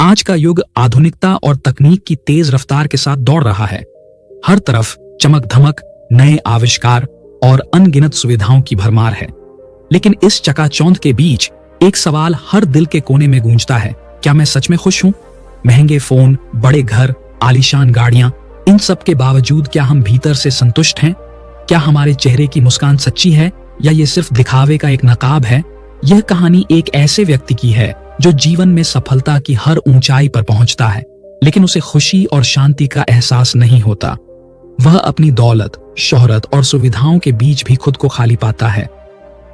आज का युग आधुनिकता और तकनीक की तेज रफ्तार के साथ दौड़ रहा है। हर तरफ चमक धमक, नए आविष्कार और अनगिनत सुविधाओं की भरमार है। लेकिन इस चकाचौंध के बीच एक सवाल हर दिल के कोने में गूंजता है, क्या मैं सच में खुश हूं? महंगे फोन, बड़े घर, आलीशान गाड़ियां, इन सब के बावजूद क्या हम भीतर से संतुष्ट हैं? क्या हमारे चेहरे की मुस्कान सच्ची है या ये सिर्फ दिखावे का एक नकाब है? यह कहानी एक ऐसे व्यक्ति की है जो जीवन में सफलता की हर ऊंचाई पर पहुंचता है, लेकिन उसे खुशी और शांति का एहसास नहीं होता। वह अपनी दौलत, शोहरत और सुविधाओं के बीच भी खुद को खाली पाता है।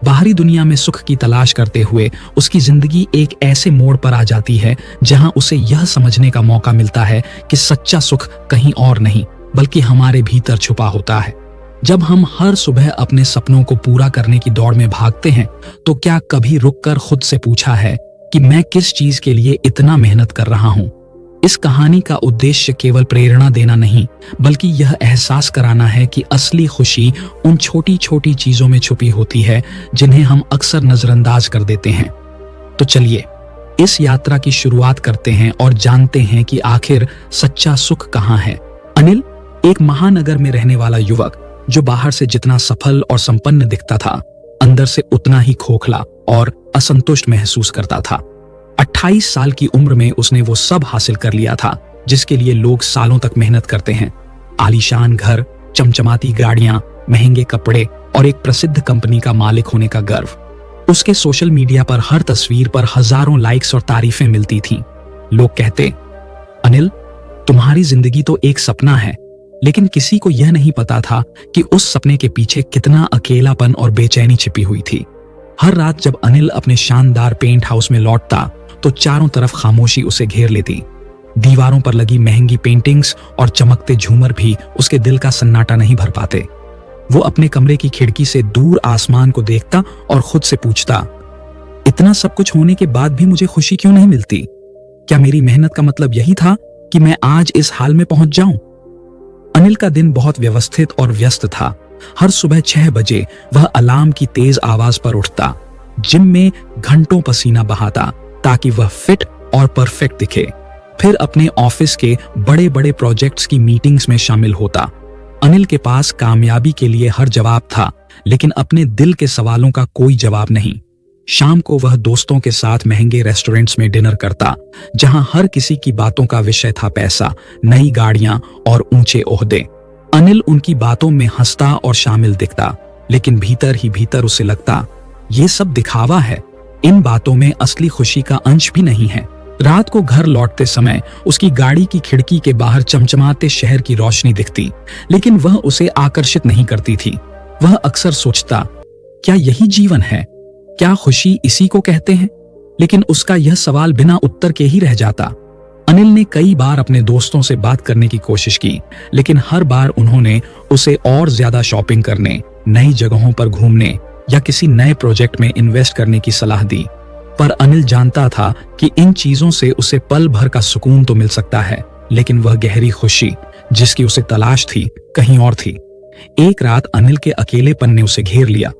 बाहरी दुनिया में सुख की तलाश करते हुए उसकी जिंदगी एक ऐसे मोड़ पर आ जाती है जहां उसे यह समझने का मौका मिलता है कि सच्चा सुख कहीं और नहीं बल्कि हमारे भीतर छुपा होता है। जब हम हर सुबह अपने सपनों को पूरा करने की दौड़ में भागते हैं, तो क्या कभी रुककर खुद से पूछा है कि मैं किस चीज के लिए इतना मेहनत कर रहा हूं? इस कहानी का उद्देश्य केवल प्रेरणा देना नहीं, बल्कि यह एहसास कराना है कि असली खुशी उन छोटी छोटी चीजों में छुपी होती है जिन्हें हम अक्सर नजरअंदाज कर देते हैं। तो चलिए इस यात्रा की शुरुआत करते हैं और जानते हैं कि आखिर सच्चा सुख कहाँ है। अनिल एक महानगर में रहने वाला युवक, जो बाहर से जितना सफल और संपन्न दिखता था, अंदर से उतना ही खोखला और असंतुष्ट महसूस करता था। 28 साल की उम्र में उसने वो सब हासिल कर लिया था जिसके लिए लोग सालों तक मेहनत करते हैं। आलीशान घर, चमचमाती गाड़ियां, महंगे कपड़े और एक प्रसिद्ध कंपनी का मालिक होने का गर्व। उसके सोशल मीडिया पर हर तस्वीर पर हजारों लाइक्स और तारीफें मिलती थीं। लोग कहते, अनिल तुम्हारी जिंदगी तो एक सपना है, लेकिन किसी को यह नहीं पता था कि उस सपने के पीछे कितना अकेलापन और बेचैनी छिपी हुई थी। हर रात जब अनिल अपने शानदार पेंट हाउस में लौटता तो चारों तरफ खामोशी उसे घेर लेती। दीवारों पर लगी महंगी पेंटिंग्स और चमकते झूमर भी उसके दिल का सन्नाटा नहीं भर पाते। वो अपने कमरे की खिड़की से दूर आसमान को देखता और खुद से पूछता, इतना सब कुछ होने के बाद भी मुझे खुशी क्यों नहीं मिलती? क्या मेरी मेहनत का मतलब यही था कि मैं आज इस हाल में पहुंच जाऊं? अनिल का दिन बहुत व्यवस्थित और व्यस्त था। हर सुबह 6 बजे वह अलार्म की तेज आवाज पर उठता, जिम में घंटों पसीना बहाता ताकि वह फिट और परफेक्ट दिखे। फिर अपने ऑफिस के बड़े बड़े प्रोजेक्ट्स की मीटिंग्स में शामिल होता। अनिल के पास कामयाबी के लिए हर जवाब था, लेकिन अपने दिल के सवालों का कोई जवाब नहीं। शाम को वह दोस्तों के साथ महंगे रेस्टोरेंट्स में डिनर करता, जहां हर किसी की बातों का विषय था पैसा, नई गाड़ियां और ऊंचे ओहदे। अनिल उनकी बातों में हंसता और शामिल दिखता, लेकिन भीतर ही भीतर उसे लगता, ये सब दिखावा है, इन बातों में असली खुशी का अंश भी नहीं है। रात को घर लौटते समय उसकी गाड़ी की खिड़की के बाहर चमचमाते शहर की रोशनी दिखती, लेकिन वह उसे आकर्षित नहीं करती थी। वह अक्सर सोचता, क्या यही जीवन है? क्या खुशी इसी को कहते हैं? लेकिन उसका यह सवाल बिना उत्तर के ही रह जाता। अनिल ने कई बार अपने दोस्तों से बात करने की कोशिश की, लेकिन हर बार उन्होंने उसे और ज्यादा शॉपिंग करने, नई जगहों पर घूमने या किसी नए प्रोजेक्ट में इन्वेस्ट करने की सलाह दी। पर अनिल जानता था कि इन चीजों से उसे पल भर का सुकून तो मिल सकता है, लेकिन वह गहरी खुशी जिसकी उसे तलाश थी कहीं और थी। एक रात अनिल के अकेलेपन ने उसे घेर लिया।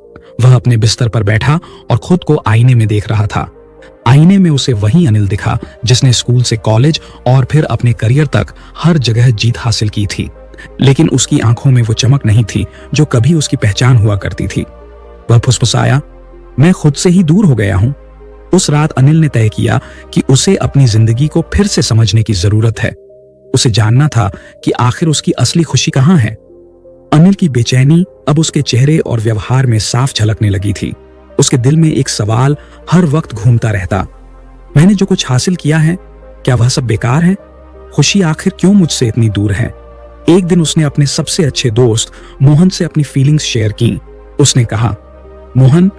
वह अपने बिस्तर पर बैठा और खुद को आईने में देख रहा था। आईने में उसे वही अनिल दिखा जिसने स्कूल से कॉलेज और फिर अपने करियर तक हर जगह जीत हासिल की थी, लेकिन उसकी आंखों में वो चमक नहीं थी जो कभी उसकी पहचान हुआ करती थी। वह फुसफुसाया, मैं खुद से ही दूर हो गया हूं। उस रात अनिल ने तय किया कि उसे अपनी जिंदगी को फिर से समझने की जरूरत है। उसे जानना था कि आखिर उसकी असली खुशी कहां है। अनिल की बेचैनी अब उसके चेहरे और व्यवहार में साफ झलकने लगी थी। उसके दिल में एक सवाल हर वक्त घूमता रहता, मैंने जो कुछ हासिल किया है, क्या वह सब बेकार है? खुशी आखिर क्यों मुझसे इतनी दूर है? एक दिन उसने अपने सबसे अच्छे दोस्त मोहन से अपनी फीलिंग्स शेयर की। उसने कहा, मोहन,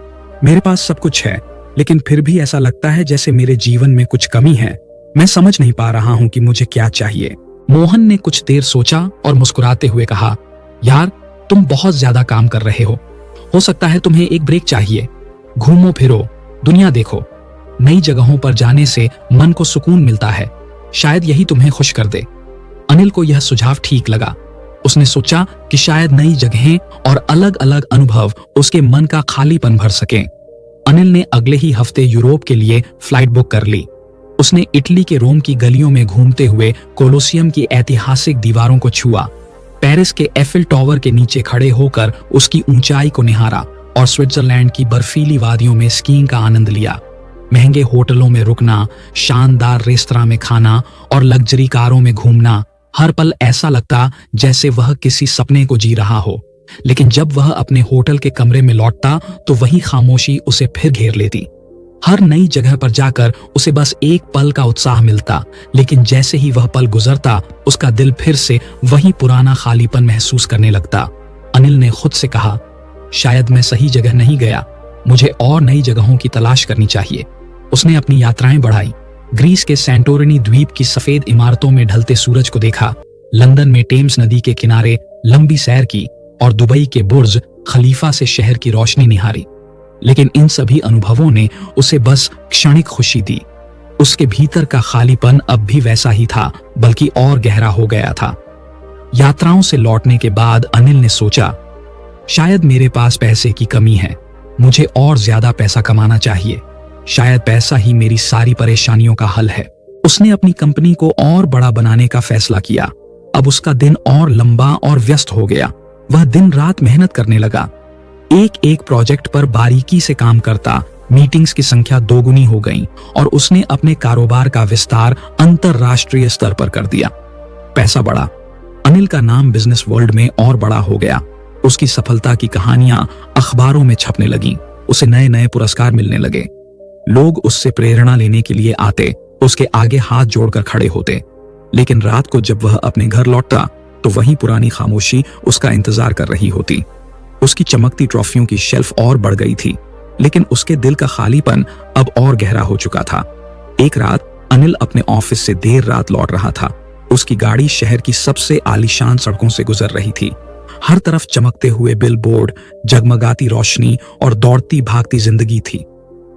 मेरे पास सब कुछ है, लेकिन फिर भी ऐसा लगता है जैसे मेरे जीवन में कुछ कमी है। मैं समझ नहीं पा रहा हूं कि मुझे क्या चाहिए। मोहन ने कुछ देर सोचा और मुस्कुराते हुए कहा, यार, तुम बहुत ज्यादा काम कर रहे हो सकता है तुम्हें एक ब्रेक चाहिए। घूमो फिरो, दुनिया देखो। नई जगहों पर जाने से मन को सुकून मिलता है, शायद यही तुम्हें खुश कर दे। अनिल को यह सुझाव ठीक लगा। उसने सोचा कि शायद नई जगहें और अलग अलग अनुभव उसके मन का खालीपन भर सकें। अनिल ने अगले ही हफ्ते यूरोप के लिए फ्लाइट बुक कर ली। उसने इटली के रोम की गलियों में घूमते हुए कोलोसियम की ऐतिहासिक दीवारों को छुआ, पेरिस के एफिल टावर के नीचे खड़े होकर उसकी ऊंचाई को निहारा और स्विट्जरलैंड की बर्फीली वादियों में स्कीइंग का आनंद लिया। महंगे होटलों में रुकना, शानदार रेस्तरां में खाना और लग्जरी कारों में घूमना, हर पल ऐसा लगता जैसे वह किसी सपने को जी रहा हो। लेकिन जब वह अपने होटल के कमरे में लौटता तो वही खामोशी उसे फिर घेर लेती। हर नई जगह पर जाकर उसे बस एक पल का उत्साह मिलता, लेकिन जैसे ही वह पल गुजरता उसका दिल फिर से वही पुराना खालीपन महसूस करने लगता। अनिल ने खुद से कहा, शायद मैं सही जगह नहीं गया, मुझे और नई जगहों की तलाश करनी चाहिए। उसने अपनी यात्राएं बढ़ाई, ग्रीस के सैंटोरिनी द्वीप की सफेद इमारतों में ढलते सूरज को देखा, लंदन में टेम्स नदी के किनारे लंबी सैर की और दुबई के बुर्ज खलीफा से शहर की रोशनी निहारी। लेकिन इन सभी अनुभवों ने उसे बस क्षणिक खुशी दी। उसके भीतर का खालीपन अब भी वैसा ही था, बल्कि और गहरा हो गया था। यात्राओं से लौटने के बाद अनिल ने सोचा, शायद मेरे पास पैसे की कमी है, मुझे और ज्यादा पैसा कमाना चाहिए, शायद पैसा ही मेरी सारी परेशानियों का हल है। उसने अपनी कंपनी को और बड़ा बनाने का फैसला किया। अब उसका दिन और लंबा और व्यस्त हो गया। वह दिन रात मेहनत करने लगा, एक एक प्रोजेक्ट पर बारीकी से काम करता, मीटिंग्स की संख्या दोगुनी हो गई और उसने अपने कारोबार का विस्तार अंतरराष्ट्रीय स्तर पर कर दिया। पैसा बढ़ा, अनिल का नाम बिजनेस वर्ल्ड में और बड़ा हो गया। उसकी सफलता की कहानियां अखबारों में छपने लगीं, उसे नए नए पुरस्कार मिलने लगे। लोग उससे प्रेरणा लेने के लिए आते, उसके आगे हाथ जोड़कर खड़े होते। लेकिन रात को जब वह अपने घर लौटता तो वही पुरानी खामोशी उसका इंतजार कर रही होती। उसकी चमकती ट्रॉफियों की शेल्फ और बढ़ गई थी, लेकिन उसके दिल का खालीपन अब और गहरा हो चुका था। एक रात अनिल अपने ऑफिस से देर रात लौट रहा था। उसकी गाड़ी शहर की सबसे आलीशान सड़कों से गुजर रही थी। हर तरफ चमकते हुए बिलबोर्ड, जगमगाती रोशनी और दौड़ती भागती जिंदगी थी।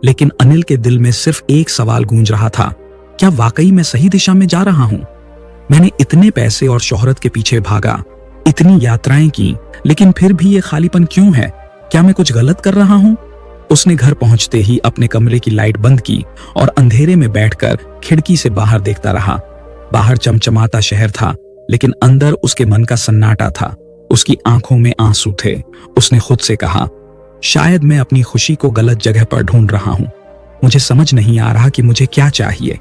लेकिन अनिल के दिल में सिर्फ एक सवाल गूंज रहा था, क्या वाकई मैं सही दिशा में जा रहा हूं? मैंने इतने पैसे और शोहरत के पीछे भागा, इतनी यात्राएं की, लेकिन फिर भी ये खालीपन क्यों है? क्या मैं कुछ गलत कर रहा हूं? उसने घर पहुंचते ही अपने कमरे की लाइट बंद की और अंधेरे में बैठकर खिड़की से बाहर देखता रहा। बाहर चमचमाता शहर था, लेकिन अंदर उसके मन का सन्नाटा था। उसकी आंखों में आंसू थे। उसने खुद से कहा, शायद मैं अपनी खुशी को गलत जगह पर ढूंढ रहा हूं। मुझे समझ नहीं आ रहा कि मुझे क्या चाहिए।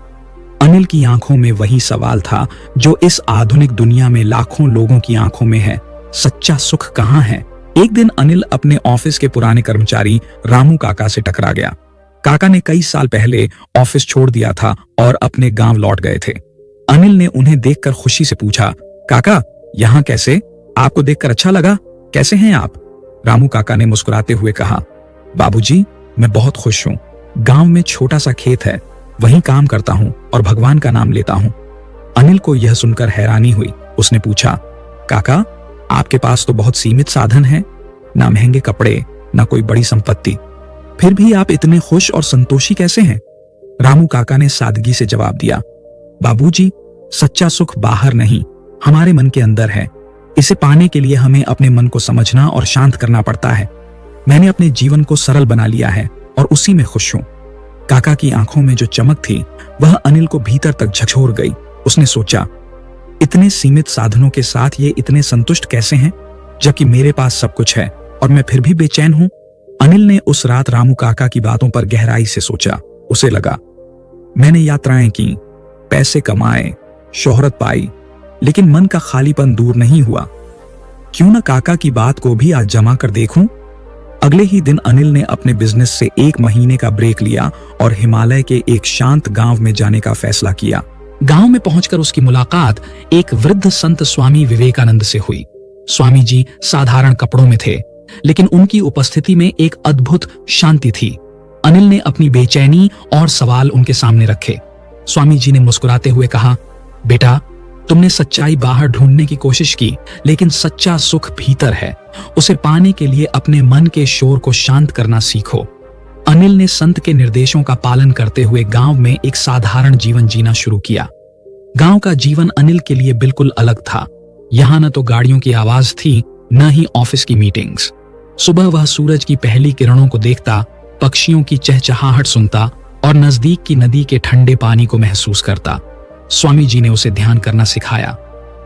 अनिल की आंखों में वही सवाल था जो इस आधुनिक दुनिया में लाखों लोगों की आंखों में है, सच्चा सुख कहां है? एक दिन अनिल अपने ऑफिस के पुराने कर्मचारी रामू काका से टकरा गया। काका ने कई साल पहले ऑफिस छोड़ दिया था और अपने गांव लौट गए थे। अनिल ने उन्हें देखकर खुशी से पूछा, काका यहाँ कैसे? आपको देखकर अच्छा लगा, कैसे हैं आप? रामू काका ने मुस्कुराते हुए कहा, बाबूजी मैं बहुत खुश हूँ। गांव में छोटा सा खेत है, वहीं काम करता हूँ और भगवान का नाम लेता हूँ। अनिल को यह सुनकर हैरानी हुई। उसने पूछा, काका आपके पास तो बहुत सीमित साधन हैं, ना महंगे कपड़े, ना कोई बड़ी संपत्ति, फिर भी आप इतने खुश और संतोषी कैसे हैं? रामू काका ने सादगी से जवाब दिया, बाबूजी सच्चा सुख बाहर नहीं, हमारे मन के अंदर है। इसे पाने के लिए हमें अपने मन को समझना और शांत करना पड़ता है। मैंने अपने जीवन को सरल बना लिया है और उसी में खुश हूं। काका की आंखों में जो चमक थी वह अनिल को भीतर तक झकझोर गई। उसने सोचा, इतने सीमित साधनों के साथ ये इतने संतुष्ट कैसे हैं, जबकि मेरे पास सब कुछ है और मैं फिर भी बेचैन हूं। अनिल ने उस रात रामू काका की बातों पर गहराई से सोचा। उसे लगा, मैंने यात्राएं की, पैसे कमाए, शोहरत पाई, लेकिन मन का खालीपन दूर नहीं हुआ। क्यों न काका की बात को भी आज जमा कर देखूं? अगले ही दिन अनिल ने अपने बिजनेस से 1 महीने का ब्रेक लिया और हिमालय के एक शांत गांव में जाने का फैसला किया। गांव में पहुंचकर उसकी मुलाकात एक वृद्ध संत स्वामी विवेकानंद से हुई। स्वामी जी साधारण कपड़ों में थे, लेकिन उनकी उपस्थिति में एक अद्भुत शांति थी। अनिल ने अपनी बेचैनी और सवाल उनके सामने रखे। स्वामी जी ने मुस्कुराते हुए कहा, बेटा तुमने सच्चाई बाहर ढूंढने की कोशिश की, लेकिन सच्चा सुख भीतर है। उसे पाने के लिए अपने मन के शोर को शांत करना सीखो। अनिल ने संत के निर्देशों का पालन करते हुए गांव में एक साधारण जीवन जीना शुरू किया। गांव का जीवन अनिल के लिए बिल्कुल अलग था। यहाँ न तो गाड़ियों की आवाज थी, न ही ऑफिस की मीटिंग्स। सुबह वह सूरज की पहली किरणों को देखता, पक्षियों की चहचहाहट सुनता और नजदीक की नदी के ठंडे पानी को महसूस करता। स्वामी जी ने उसे ध्यान करना सिखाया।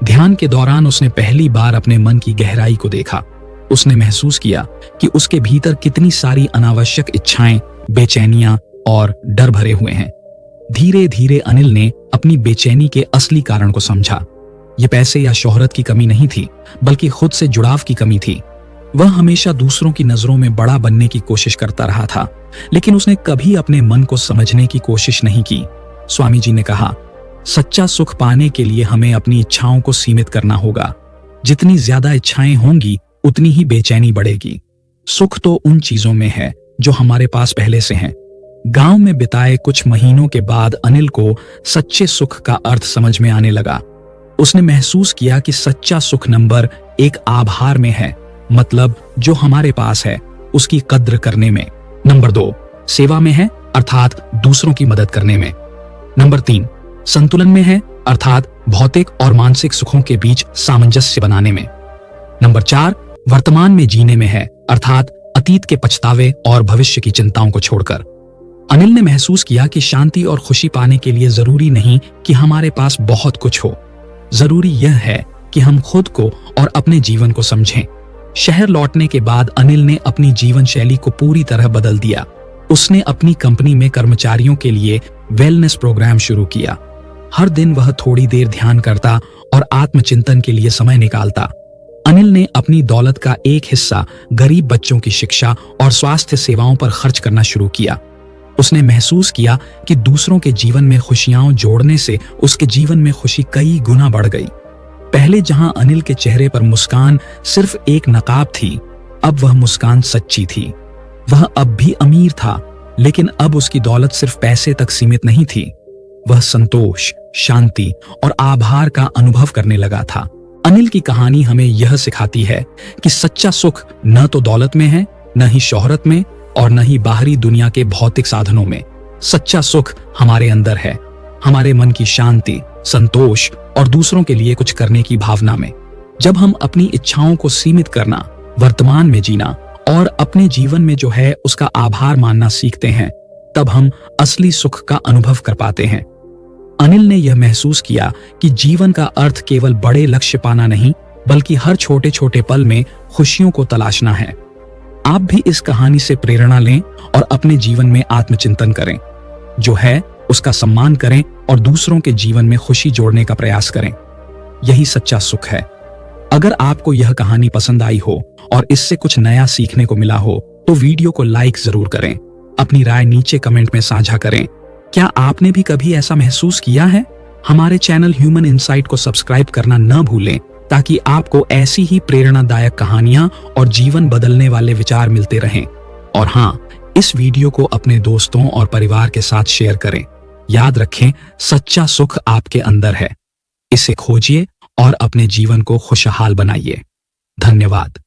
ध्यान के दौरान उसने पहली बार अपने मन की गहराई को देखा। उसने महसूस किया कि उसके भीतर कितनी सारी अनावश्यक इच्छाएं, बेचैनियां और डर भरे हुए हैं। धीरे धीरे अनिल ने अपनी बेचैनी के असली कारण को समझा। ये पैसे या शोहरत की कमी नहीं थी, बल्कि खुद से जुड़ाव की कमी थी। वह हमेशा दूसरों की नजरों में बड़ा बनने की कोशिश करता रहा था, लेकिन उसने कभी अपने मन को समझने की कोशिश नहीं की। स्वामी जी ने कहा, सच्चा सुख पाने के लिए हमें अपनी इच्छाओं को सीमित करना होगा। जितनी ज्यादा इच्छाएं होंगी, उतनी ही बेचैनी बढ़ेगी। सुख तो उन चीजों में है जो हमारे पास पहले से हैं। गांव में बिताए कुछ महीनों के बाद अनिल को सच्चे सुख का अर्थ समझ में आने लगा। उसने महसूस किया कि सच्चा सुख नंबर 1 आभार में है, मतलब जो हमारे पास है उसकी कद्र करने में। नंबर 2 सेवा में है, अर्थात दूसरों की मदद करने में। नंबर 3 संतुलन में है, अर्थात भौतिक और मानसिक सुखों के बीच सामंजस्य बनाने में। नंबर 4 वर्तमान में जीने में है, अर्थात अतीत के पछतावे और भविष्य की चिंताओं को छोड़कर। अनिल ने महसूस किया कि शांति और खुशी पाने के लिए जरूरी नहीं कि हमारे पास बहुत कुछ हो। जरूरी यह है कि हम खुद को और अपने जीवन को समझें। शहर लौटने के बाद अनिल ने अपनी जीवन शैली को पूरी तरह बदल दिया। उसने अपनी कंपनी में कर्मचारियों के लिए वेलनेस प्रोग्राम शुरू किया। हर दिन वह थोड़ी देर ध्यान करता और आत्मचिंतन के लिए समय निकालता। अनिल ने अपनी दौलत का एक हिस्सा गरीब बच्चों की शिक्षा और स्वास्थ्य सेवाओं पर खर्च करना शुरू किया। उसने महसूस किया कि दूसरों के जीवन में खुशियां जोड़ने से उसके जीवन में खुशी कई गुना बढ़ गई। पहले जहां अनिल के चेहरे पर मुस्कान सिर्फ एक नकाब थी, अब वह मुस्कान सच्ची थी। वह अब भी अमीर था, लेकिन अब उसकी दौलत सिर्फ पैसे तक सीमित नहीं थी। वह संतोष, शांति और आभार का अनुभव करने लगा था। अनिल की कहानी हमें यह सिखाती है कि सच्चा सुख न तो दौलत में है, न ही शोहरत में, और न ही बाहरी दुनिया के भौतिक साधनों में। सच्चा सुख हमारे अंदर है, हमारे मन की शांति, संतोष और दूसरों के लिए कुछ करने की भावना में। जब हम अपनी इच्छाओं को सीमित करना, वर्तमान में जीना और अपने जीवन में जो है उसका आभार मानना सीखते हैं, तब हम असली सुख का अनुभव कर पाते हैं। अनिल ने यह महसूस किया कि जीवन का अर्थ केवल बड़े लक्ष्य पाना नहीं, बल्कि हर छोटे छोटे पल में खुशियों को तलाशना है। आप भी इस कहानी से प्रेरणा लें और अपने जीवन में आत्मचिंतन करें। जो है उसका सम्मान करें और दूसरों के जीवन में खुशी जोड़ने का प्रयास करें। यही सच्चा सुख है। अगर आपको यह कहानी पसंद आई हो और इससे कुछ नया सीखने को मिला हो, तो वीडियो को लाइक जरूर करें। अपनी राय नीचे कमेंट में साझा करें। क्या आपने भी कभी ऐसा महसूस किया है? हमारे चैनल ह्यूमन इनसाइट को सब्सक्राइब करना न भूलें, ताकि आपको ऐसी ही प्रेरणादायक कहानियां और जीवन बदलने वाले विचार मिलते रहें। और हाँ, इस वीडियो को अपने दोस्तों और परिवार के साथ शेयर करें। याद रखें, सच्चा सुख आपके अंदर है। इसे खोजिए और अपने जीवन को खुशहाल बनाइए। धन्यवाद।